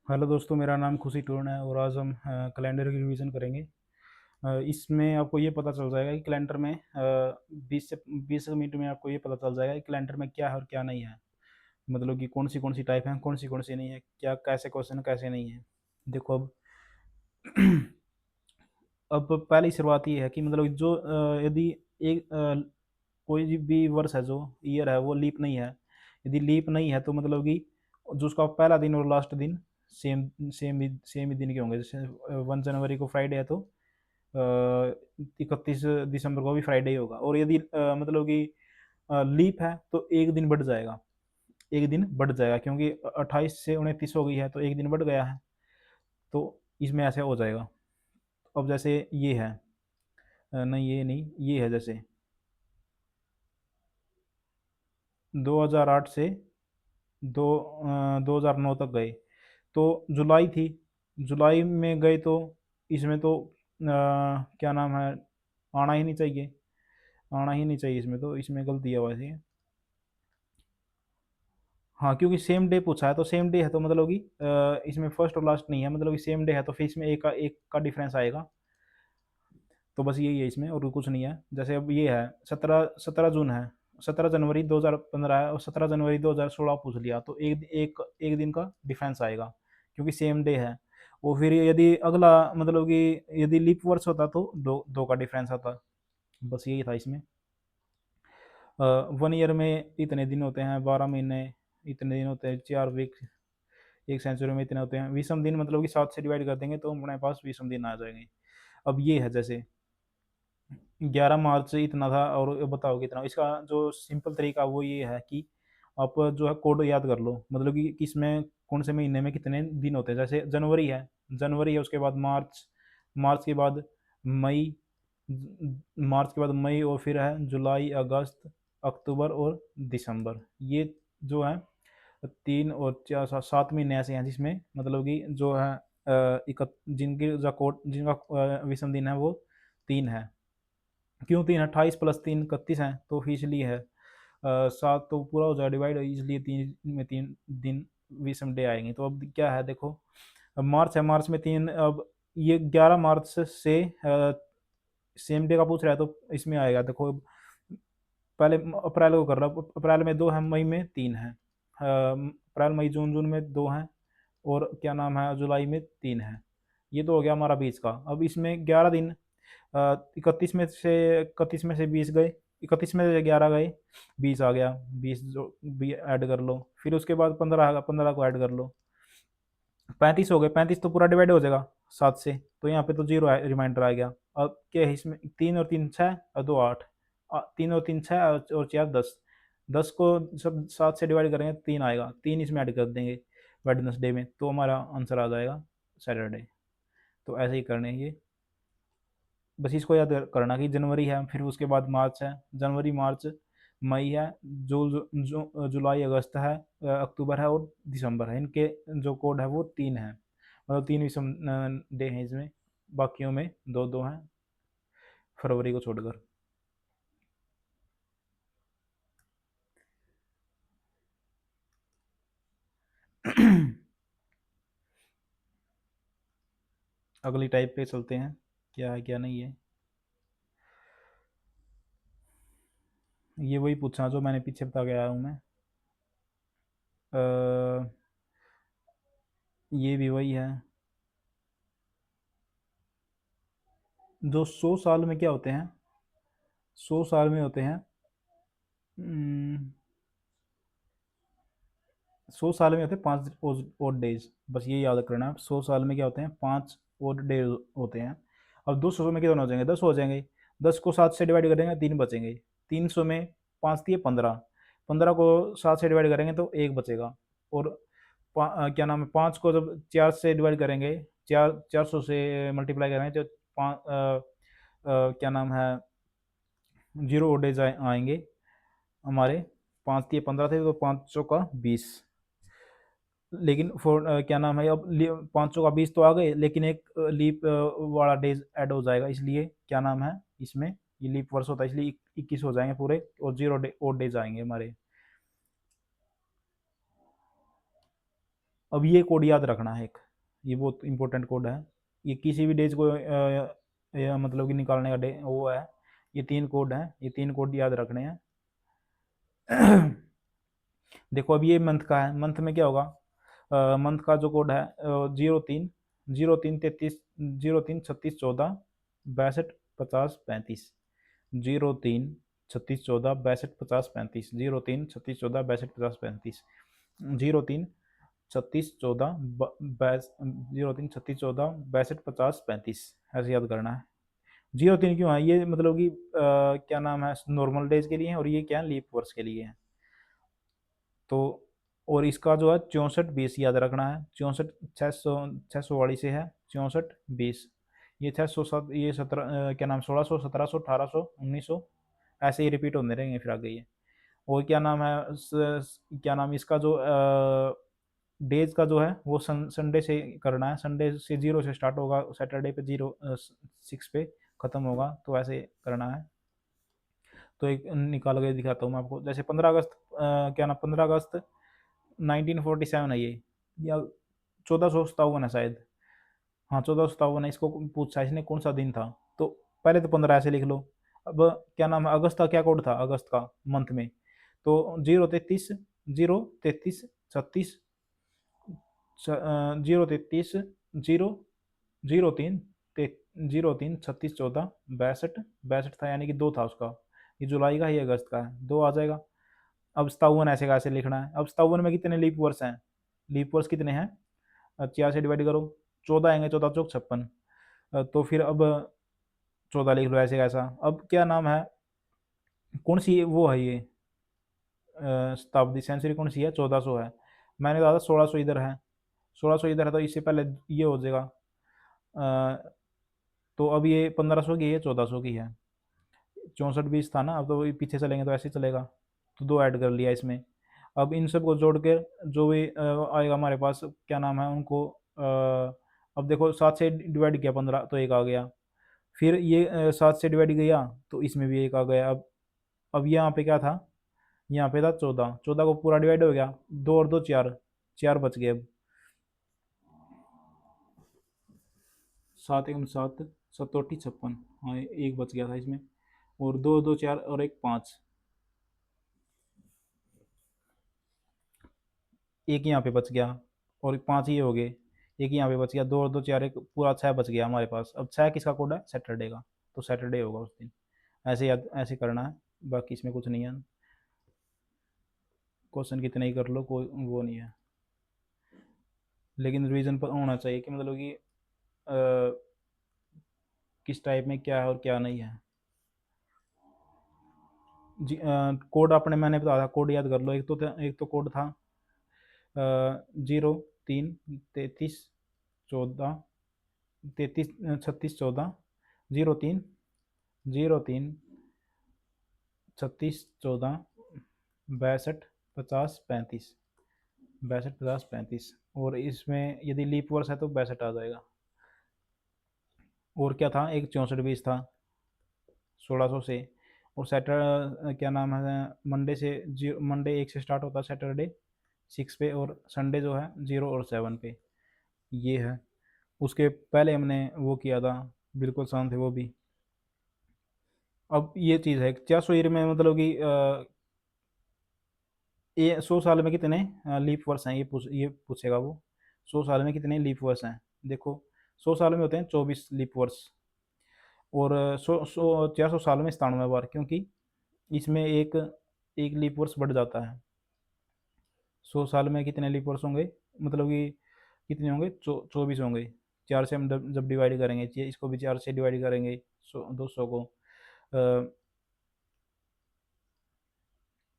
Hello दोस्तों, मेरा नाम खुशी टूर्ण है और आज हम कैलेंडर की रिवीजन करेंगे। इसमें आपको ये पता चल जाएगा कि कैलेंडर में 20 मिनट में आपको ये पता चल जाएगा कि कैलेंडर में क्या है और क्या नहीं है। मतलब कि कौन सी टाइप है, कौन सी नहीं है, क्या कैसे क्वेश्चन कैसे नहीं है। देखो अब अब पहली शुरुआत ये है कि मतलब जो यदि एक कोई भी वर्ष है, जो ईयर है वो लीप नहीं है। यदि लीप नहीं है तो मतलब कि जो उसका पहला दिन और लास्ट दिन सेम ही दिन के होंगे। जैसे 1 जनवरी को फ्राइडे है तो 31 दिसंबर को भी फ्राइडे ही होगा। और यदि मतलब कि लीप है तो एक दिन बढ़ जाएगा, एक दिन बढ़ जाएगा, क्योंकि 28 से 29 हो गई है तो एक दिन बढ़ गया है। तो इसमें ऐसे हो जाएगा। अब जैसे ये है, नहीं ये नहीं, ये है जैसे 2008 से 2009 तक गए तो जुलाई थी, जुलाई में गए तो इसमें तो क्या नाम है, आना ही नहीं चाहिए, आना ही नहीं चाहिए इसमें, तो इसमें गलती है वैसे। हाँ, क्योंकि सेम डे पूछा है तो सेम डे है तो मतलब कि इसमें फर्स्ट और लास्ट नहीं है, मतलब कि सेम डे है तो फिर इसमें एक का डिफरेंस आएगा। तो बस यही है इसमें, और कुछ नहीं है। जैसे अब ये है 17 जून है, 17 जनवरी 2015 है और 17 जनवरी 2016 पूछ लिया तो एक एक एक दिन का डिफरेंस आएगा, क्योंकि सेम डे है। और फिर यदि अगला मतलब कि यदि लीप वर्ष होता तो दो दो का डिफरेंस आता। बस यही था इसमें। 1 ईयर में इतने दिन होते हैं, 12 महीने, इतने दिन होते हैं, 4 वीक, एक सेंचुरी में इतने होते हैं। विषम दिन मतलब कि 7 से डिवाइड कर देंगे तो हमारे पास विषम दिन आ जाएंगे। अब ये है जैसे 11 मार्च इतना था और बताओ कितना। इसका जो सिंपल तरीका वो ये है कि आप जो है कोड याद कर लो, मतलब कि किसमें कौन से महीने में कितने दिन होते हैं। जैसे जनवरी है, उसके बाद मार्च, मार्च के बाद मई, मार्च के बाद मई, और फिर है जुलाई, अगस्त, अक्टूबर और दिसंबर। ये जो है 3 और 4 7 महीने ऐसे हैं जिसमें मतलब कि जो है जिनकी जो कोड जिनका विषम दिन है वो 3 है। क्यों 3? 28 + 3 31 है तो इसलिए है 7 तो पूरा हो जाएगा डिवाइड, इसलिए 3 विषम डे आएंगे। तो अब क्या है देखो, अब मार्च है, मार्च में 3। अब ये 11 मार्च से सेम डे का पूछ रहा है तो इसमें आएगा देखो। पहले अप्रैल को कर रहा हूँ, अप्रैल में 2 है, मई में 3 है, अप्रैल मई जून, जून में 2 हैं, और क्या नाम है जुलाई में 3 है। ये तो हो गया हमारा बीच का। अब इसमें 11 दिन, 31 में से 20 गए, 31 में से 11 गए, 20 आ गया, 20 जो भी ऐड कर लो, फिर उसके बाद 15 15 को ऐड कर लो, 35 हो गए। 35 तो पूरा डिवाइड हो जाएगा 7 से, तो यहाँ पे तो जीरो रिमाइंडर आ गया। अब क्या है इसमें, 3 और 3 6 और 2 8, 3 और 3 6 और 4 10, 10 को सब 7 से डिवाइड करेंगे 3 आएगा, 3 इसमें ऐड कर देंगे वेडनेसडे में, तो हमारा आंसर आ जाएगा सैटरडे। तो ऐसे ही करने हैं ये। बस इसको याद करना कि जनवरी है, फिर उसके बाद मार्च है, जनवरी मार्च मई है, जुलाई अगस्त है, अक्टूबर है और दिसंबर है। इनके जो कोड है वो 3 है, मतलब 3 विषम डे हैं इसमें, बाकियों में दो दो हैं फरवरी को छोड़कर। अगली टाइप पे चलते हैं, क्या है क्या नहीं है। ये वही पूछा जो मैंने पीछे बता के आया हूँ मैं। अ, ये भी वही है। जो 100 साल में क्या होते हैं, 100 साल में होते हैं, 100 साल में होते हैं 5 ओड डेज। बस ये याद करना है, 100 साल में क्या होते हैं, 5 ओड डेज होते हैं। अब 200 में कितने हो जाएंगे, 10 हो जाएंगे। 10 को 7 से डिवाइड करेंगे 3 बचेंगे। 300 में 5 दिए 15, 15 को 7 से डिवाइड करेंगे तो 1 बचेगा। और क्या नाम है, 5 को जब 4 से डिवाइड करेंगे, 400 से मल्टीप्लाई करेंगे तो क्या नाम है, 0 ओड डेज आएंगे हमारे। 5 दिए 15 थे तो 5 का 20। लेकिन क्या नाम है, अब 520 तो आ गए, लेकिन एक लीप वाला डेज ऐड हो जाएगा, इसलिए क्या नाम है इसमें, ये लीप वर्ष होता है इसलिए 21 हो जाएंगे पूरे, और 0 और डेज आएंगे हमारे। अब ये कोड याद रखना है एक, ये बहुत इंपॉर्टेंट कोड है। ये किसी भी डेज को मतलब कि निकालने का डे वो है। ये 3 कोड हैं, ये 3 कोड याद रखने हैं। देखो अब ये मंथ का है, मंथ में क्या होगा, मंथ का जो कोड है 03 03 33 03 36 14 62 50 35 03 36 14 62 50 35 03 36 14 62 50 35 03 36 14 03 36 14 62 50 35 ऐसे याद करना है। 03 क्यों है, ये मतलब कि क्या नाम है, नॉर्मल डेज के लिए है, और ये क्या है, लीप वर्ष के लिए है। तो और इसका जो है 64-20 याद रखना है। 64 600 वाली से है 64-20। ये 607, ये 17 क्या नाम, 1600 1700 1800 1900 ऐसे ही रिपीट होते रहेंगे फिर आगे ये। और क्या नाम है, क्या नाम इसका जो डेज का जो है वो संडे से करना है। संडे से 0 से स्टार्ट होगा, सैटरडे पे 6 पे ख़त्म होगा, तो ऐसे करना है। तो एक निकाल के दिखाता हूँ मैं आपको। जैसे 15 अगस्त क्या नाम, 15 अगस्त 1947 है ये, या 1457 है शायद। हाँ 1457 है। इसको पूछा इसने कौन सा दिन था, तो पहले तो 15 ऐसे लिख लो। अब क्या नाम है, अगस्त का क्या कोड था, अगस्त का मंथ में, तो 033 033 36 033 0 03 03 36 14 62 62 था, यानी कि 2 था उसका। ये जुलाई का, ये अगस्त का है, 2 आ जाएगा। अब 57 ऐसे कैसे लिखना है, अब 57 में कितने लीप वर्ष हैं, लीप वर्ष कितने हैं, 4 से डिवाइड करो, 14 आएंगे, 14 चौक 56। तो फिर अब 14 लिख लो ऐसे कैसा। अब क्या नाम है, कौन सी वो है ये शताब्दी सेंचुरी कौन सी है, 1400 है। मैंने कहा था 1600 इधर है, 1600 इधर है, तो इससे पहले ये हो जाएगा। तो अब ये 1500 की है, 1400 की है। 64-20 था ना, अब तो पीछे चलेंगे तो ऐसे ही चलेगा, तो 2 ऐड कर लिया इसमें। अब इन सब को जोड़ के जो भी आएगा हमारे पास, क्या नाम है उनको, अब देखो 7 से डिवाइड किया 15 तो 1 आ गया। फिर ये 7 से डिवाइड किया तो इसमें भी 1 आ गया। अब यहाँ पे क्या था, यहाँ पे था 14, 14 को पूरा डिवाइड हो गया, 2 और 2 4, 4 बच गए अब। 7 1 7, 7 56, हाँ 1 बच गया था इसमें, और 2 2 4 और 1 5, एक यहाँ पे बच गया, और 5 ये हो गए, एक यहाँ पे बच गया, 2 और 2 4 1, पूरा 6 बच गया हमारे पास। अब 6 किसका कोड है, सैटरडे का, तो सैटरडे होगा उस दिन। ऐसे याद ऐसे करना है, बाकी इसमें कुछ नहीं है। क्वेश्चन कितने ही कर लो, कोई वो नहीं है, लेकिन रिवीजन पर होना चाहिए कि मतलब कि किस टाइप में क्या है और क्या नहीं है। जी कोड आपने मैंने बताया था, कोड याद कर लो। एक तो कोड था 0 3 33 14 33 36 14 0 3 36 14 62 50 35 62 50 35, और इसमें यदि लीप वर्ष है तो 62 आ जाएगा। और क्या था, एक 64-20 था 1600 से, और सैटर क्या नाम है, मंडे से मंडे 1 से स्टार्ट होता है, सैटरडे 6 पे, और संडे जो है 0 और 7 पे, ये है। उसके पहले हमने वो किया था, बिल्कुल शांत है वो भी। अब ये चीज़ है 400 ईयर में, मतलब कि ये 100 साल में कितने लीप वर्ष हैं, ये पूछेगा वो। 100 साल में कितने लीप वर्ष हैं, देखो 100 साल में होते हैं 24 लीप वर्ष, और 400 साल में 97 बार, क्योंकि इसमें एक एक लीप वर्ष बढ़ जाता है। 100 साल में कितने लीप वर्ष होंगे, मतलब कि कितने होंगे, 24 होंगे। 4 से हम जब डिवाइड करेंगे, इसको भी 4 से डिवाइड करेंगे, 200 को,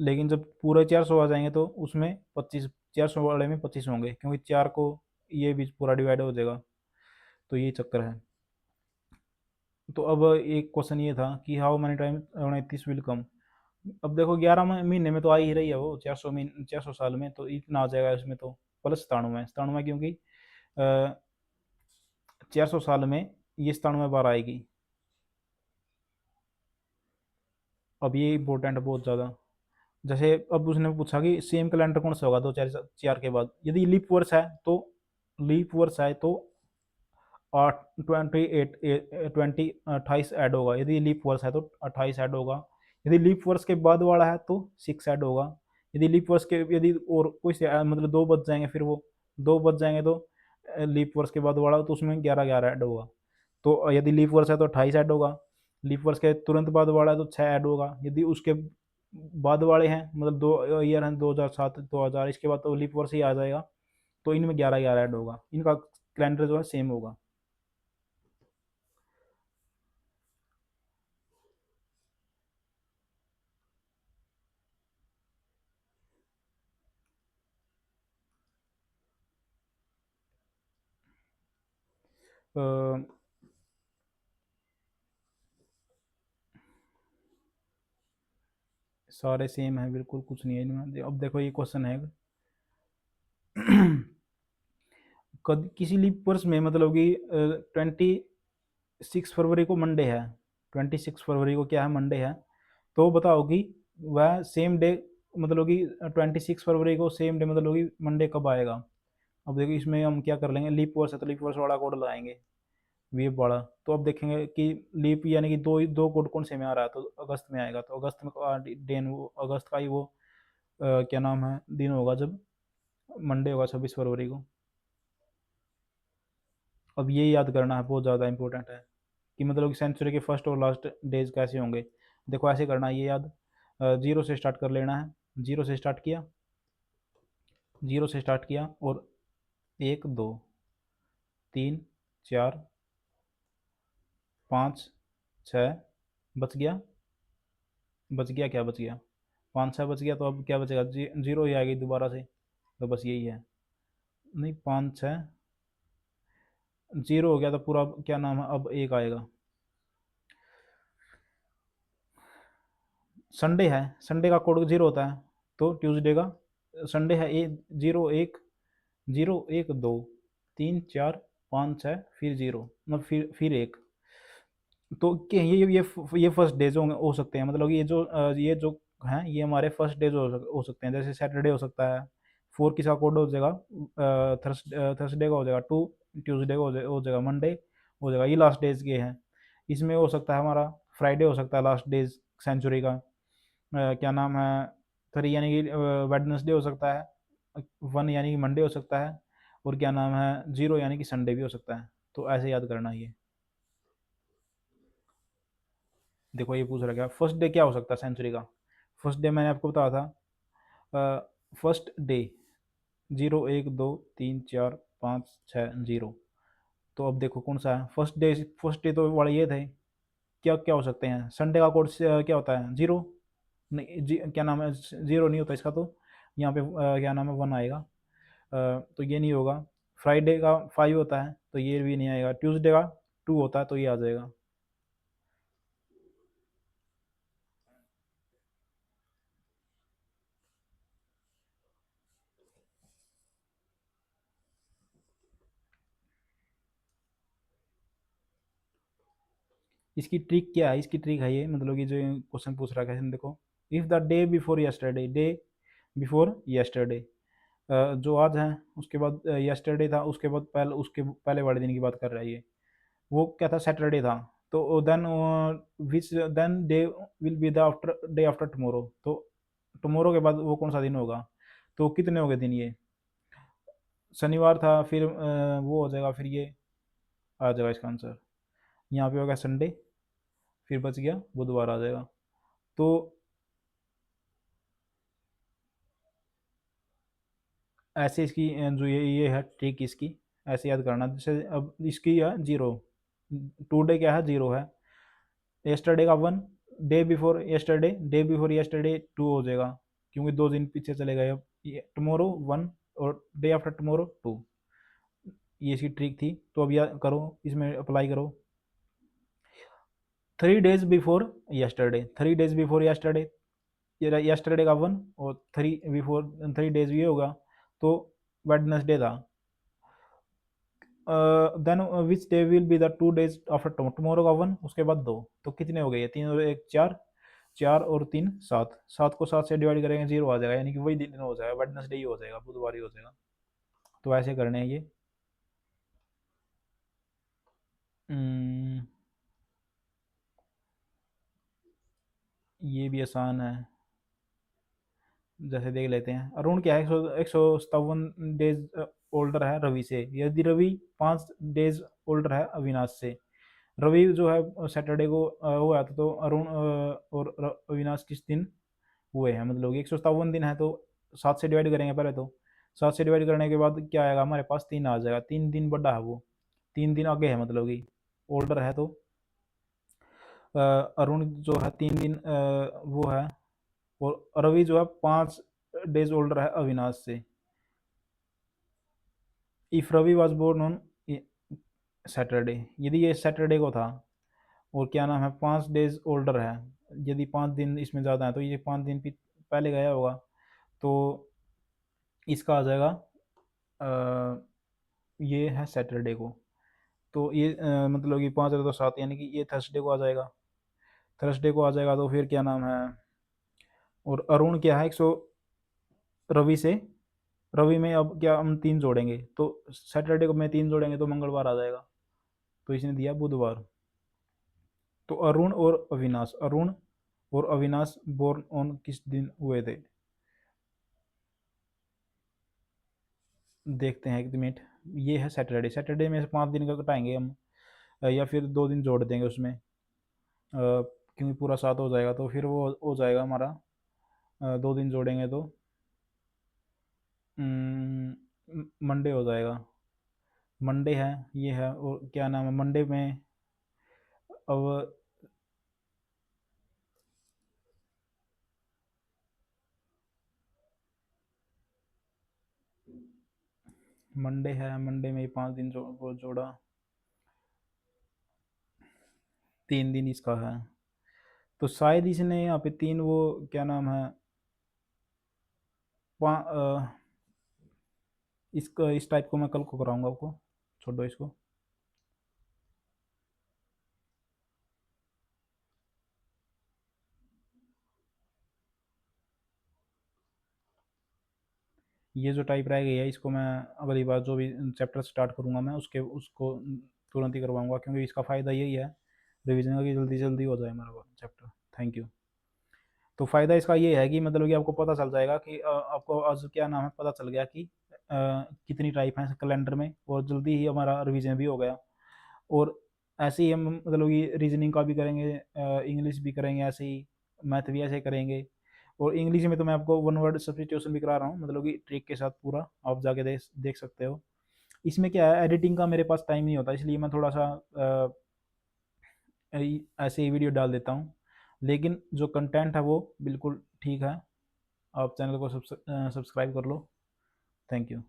लेकिन जब पूरे 400 आ जाएंगे तो उसमें 25, 400 वाले में 25 होंगे, क्योंकि 4 को ये भी पूरा डिवाइड हो जाएगा, तो ये चक्कर है। तो अब एक क्वेश्चन ये था कि how many time 29 will come. अब देखो 11 महीने में तो आ ही रही है वो, 400 साल में तो इतना आ जाएगा इसमें, तो प्लस 97, 97 क्योंकि 400 साल में ये 97 बार आएगी। अब ये इम्पोर्टेंट है बहुत ज़्यादा। जैसे अब उसने पूछा कि सेम कैलेंडर कौन सा होगा दो चार चार के बाद, यदि लीप वर्ष है तो लीप वर्ष है तो 28 28 ऐड होगा, यदि लीप वर्ष है तो 28 ऐड होगा, यदि लीप वर्ष के बाद वाला है तो 6 ऐड होगा, यदि लीप वर्ष के यदि और कोई से मतलब दो बच जाएंगे, फिर वो दो बच जाएंगे तो लीप वर्ष के बाद वाला तो उसमें 11 ऐड होगा। तो यदि लीप वर्ष है तो 28 ऐड होगा, लीप वर्ष के तुरंत बाद वाला है तो 6 ऐड होगा, यदि उसके बाद वाले हैं मतलब दो ईयर हैं 2007 2000 इसके बाद तो लीप वर्ष ही आ जाएगा, तो इनमें 11 ऐड होगा, इनका कैलेंडर जो है सेम होगा। अ, सारे सेम है बिल्कुल, कुछ नहीं है इनमें। अब देखो ये क्वेश्चन है किसी लीप वर्ष में मतलब कि 26 फरवरी को मंडे है, 26 फरवरी को क्या है मंडे है, तो बताओ कि वह सेम डे मतलब कि 26 फरवरी को सेम डे मतलब कि मंडे कब आएगा। अब देखो इसमें हम क्या कर लेंगे, लीप वर्ष है तो लीप वर्ष वाला कोड लगाएंगे, वीप वाला। तो अब देखेंगे कि लीप यानी कि दो दो कोड कौन से में आ रहा है, तो अगस्त में आएगा, तो अगस्त में डेन वो अगस्त का ही वो क्या नाम है दिन होगा जब मंडे होगा 26 फरवरी को। अब ये याद करना है, बहुत ज़्यादा इंपॉर्टेंट है कि मतलब कि सेंचुरी के फर्स्ट और लास्ट डेज कैसे होंगे। देखो ऐसे करना है ये याद, जीरो से स्टार्ट कर लेना है, जीरो से स्टार्ट किया, जीरो से स्टार्ट किया और एक दो तीन चार पाँच छः, बच गया, बच गया क्या बच गया, पाँच छः बच गया, तो अब क्या बचेगा जीरो ही आएगी दोबारा से, तो बस यही है। नहीं पाँच छः जीरो हो गया तो पूरा क्या नाम है, अब एक आएगा, संडे है, संडे का कोड जीरो होता है, तो ट्यूसडे का संडे है ए जीरो एक, जीरो एक दो तीन चार पाँच छः फिर जीरो मतलब फिर एक, तो क्या ये फर्स्ट डेज हो सकते हैं, मतलब ये जो हैं ये हमारे फर्स्ट डेज हो सकते हैं, जैसे सैटरडे हो सकता है, फोर किसका कोड हो जाएगा, थर्सडे का हो जाएगा, टू ट्यूसडे का हो जाएगा, मंडे हो जाएगा, ये लास्ट डेज के हैं। इसमें हो सकता है हमारा फ्राइडे हो सकता है लास्ट डेज सेंचुरी का, क्या नाम है थ्री यानी कि वेडनेसडे हो सकता है, वन यानी कि मंडे हो सकता है, और क्या नाम है जीरो यानी कि संडे भी हो सकता है। तो ऐसे याद करना है ये। देखो ये पूछ रहा क्या फर्स्ट डे क्या हो सकता है सेंचुरी का, फर्स्ट डे मैंने आपको बताया था, फर्स्ट डे जीरो एक दो तीन चार पाँच छः जीरो, तो अब देखो कौन सा है फर्स्ट डे, फर्स्ट डे तो वाले ये थे, क्या क्या हो सकते हैं, संडे का कोड क्या होता है जीरो, नहीं क्या नाम है जीरो नहीं होता इसका, तो यहाँ पे क्या नाम है वन आएगा, तो ये नहीं होगा, फ्राइडे का फाइव होता है तो ये भी नहीं आएगा, ट्यूसडे का टू होता है तो ये आ जाएगा। इसकी ट्रिक क्या है, इसकी ट्रिक है ये मतलब कि जो क्वेश्चन पूछ रहा है देखो, if the day before yesterday, day before yesterday, जो आज है उसके बाद यस्टरडे था, उसके बाद पहले उसके पहले वाले दिन की बात कर रहा है ये, वो क्या था सैटरडे था, तो then which then day will be the after day after tomorrow, तो टुमारो के बाद वो कौन सा दिन होगा, तो कितने हो गए दिन ये, शनिवार था, फिर वो हो जाएगा, फिर ये आ जाएगा इसका आंसर, यहाँ पे होगा संडे, फिर बच गया बुधवार आ जाएगा। तो ऐसे इसकी जो ये है ट्रिक इसकी, ऐसे याद करना, जैसे अब इसकी है जीरो, टू डे क्या है जीरो है, यस्टरडे का one, day before yesterday, day before yesterday two हो जाएगा, क्योंकि दो दिन पीछे चले गए, अब टुमारो वन और डे आफ्टर टुमारो टू, ये इसकी ट्रिक थी। तो अब यह करो, इसमें अप्लाई करो, three days before yesterday, three days before yesterday, yesterday का वन और थ्री बिफोर थ्री डेज ये होगा, तो वेडनेसडे था, then which day will be the two days after tomorrow का वन, उसके बाद दो, तो कितने हो गए, तीन और एक चार, 4 और 3 7, 7 को 7 से डिवाइड करेंगे 0 आ जाएगा, यानी कि वही दिन हो जाएगा, वेडनेसडे ही हो जाएगा, बुधवार ही हो जाएगा। तो ऐसे करने हैं ये। ये भी आसान है, जैसे देख लेते हैं। अरुण क्या है, 157 डेज ओल्डर है रवि से, यदि रवि 5 डेज ओल्डर है अविनाश से। रवि जो है सैटरडे को हुआ था, तो अरुण और अविनाश किस दिन हुए हैं, मतलब 157 दिन है, तो 7 से डिवाइड करेंगे पहले तो। 7 से डिवाइड करने के बाद क्या आएगा हमारे पास, 3 आ जाएगा, 3 दिन बड़ा है वो, 3 दिन आगे है, मतलब कि ओल्डर है। तो अरुण जो है 3 दिन वो है, और रवि जो है 5 डेज ओल्डर है अविनाश से। If Ravi was born on Saturday, यदि ये सैटरडे को था, और क्या नाम है 5 डेज ओल्डर है, यदि 5 दिन इसमें ज़्यादा है, तो ये 5 दिन पहले गया होगा, तो इसका आ जाएगा ये है सैटरडे को। तो ये मतलब कि 5 और 2 7, यानी कि ये थर्सडे को आ जाएगा, थर्सडे को आ जाएगा। तो फिर क्या नाम है, और अरुण क्या है 100 रवि से, रवि में अब क्या हम 3 जोड़ेंगे, तो सैटरडे को में 3 जोड़ेंगे तो मंगलवार आ जाएगा, तो इसने दिया बुधवार। तो अरुण और अविनाश, अरुण और अविनाश बोर्न ऑन किस दिन हुए थे, देखते हैं 1 मिनट। ये है सैटरडे, सैटरडे में से 5 दिन का घटाएंगे हम, या फिर 2 दिन जोड़ देंगे उसमें, क्योंकि पूरा 7 हो जाएगा, तो फिर वो हो जाएगा हमारा 2 दिन जोड़ेंगे तो मंडे हो जाएगा। मंडे है, ये है, और क्या नाम है मंडे में, अब मंडे है, मंडे में 5 दिन वो जोड़ा, 3 दिन इसका है, तो शायद इसने यहाँ पे 3 वो क्या नाम है इसका, इस टाइप को मैं कल को कराऊंगा आपको, छोड़ो इसको। ये जो टाइप रह गई है, इसको मैं अगली बार जो भी चैप्टर स्टार्ट करूंगा मैं उसके उसको तुरंत ही करवाऊंगा, क्योंकि इसका फ़ायदा यही है रिवीजन का, कि जल्दी जल्दी हो जाए हमारा चैप्टर। Thank you. तो फ़ायदा इसका ये है कि मतलब कि आपको पता चल जाएगा कि आपको आज क्या नाम है पता चल गया कि कितनी टाइप है कैलेंडर में, और जल्दी ही हमारा रिवीजन भी हो गया। और ऐसे ही हम मतलब कि रीजनिंग का भी करेंगे, इंग्लिश भी करेंगे ऐसे ही, मैथ भी ऐसे करेंगे। और इंग्लिश में तो मैं आपको वन वर्ड सब्सटीट्यूशन भी करा रहा हूँ, मतलब कि ट्रिक के साथ पूरा, आप जाके देख देख सकते हो। इसमें क्या है, एडिटिंग का मेरे पास टाइम नहीं होता, इसलिए मैं थोड़ा सा ऐसे ही वीडियो डाल देता हूँ, लेकिन जो कंटेंट है वो बिल्कुल ठीक है। आप चैनल को सब्सक्राइब कर लो। Thank you.